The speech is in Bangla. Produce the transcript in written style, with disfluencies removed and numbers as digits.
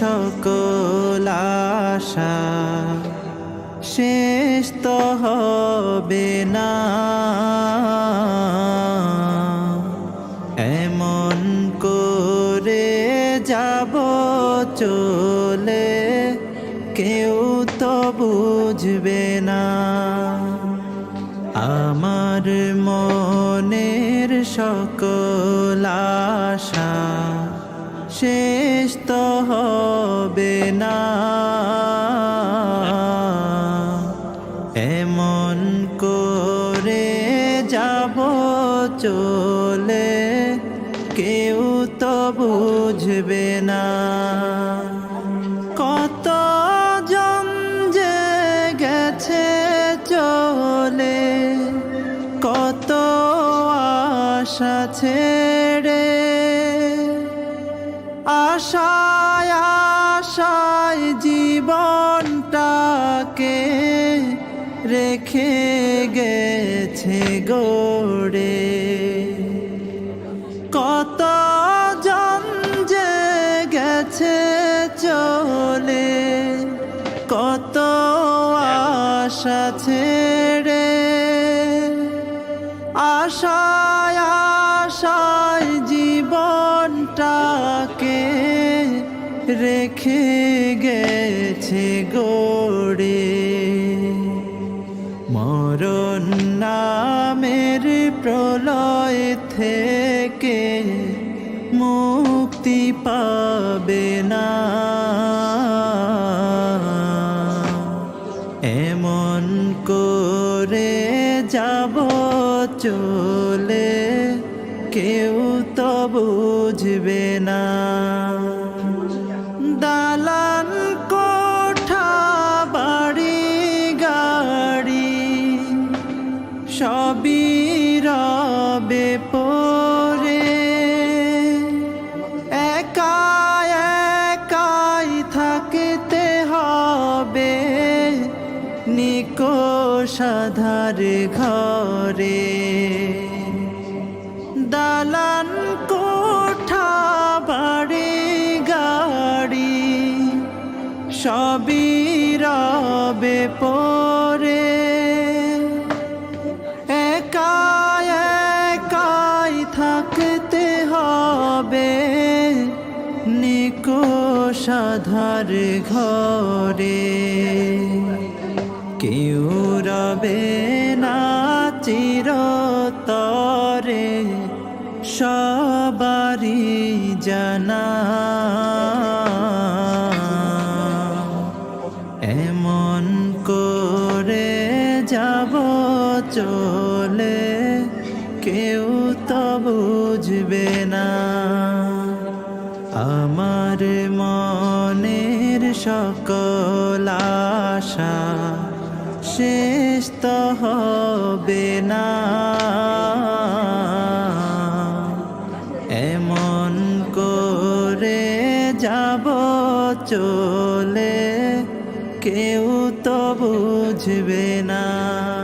সকল আশা শেষ তো হবে না। এমন করে যাব চলে কেউ তো বুঝবে না। আমার মনের সকল আশা শেষ তো হবে না। এমন করে যাব চলে কেউ তো বুঝবে না। কত জন যে গেছে চলে, কত আশা ছেড়ে, আশায় আশায় জীবনটাকে রেখে গেছে গড়ে। কত জন যে গেছে চলে, কত আশা ছেড়ে, আশায় আশায় জীবনটাকে রেখে গেছে গড়ে। মরণ নামের প্রলয় থেকে মুক্তি পাবে না। এমন করে যাব চলে কেউ তো বুঝবে না। দালান কোঠা বাড়ি গাড়ি সবই রবে পড়ে, একা একাই থাকতে হবে নিকোষাধার ঘরে। দালান কোঠা বাড়ি গাড়ি সবই রবে পড়ে, একা একাই থাকতে হবে নিকোষাধার ঘরে। কেউ রবে না চিরতরে সবারই জানা। এমন করে যাব চলে কেউ তো বুঝবে না। আমার মনের সকল আশা শেষ তো হবে না। এমন করে যাব চলে কেউ তো বুঝবে না।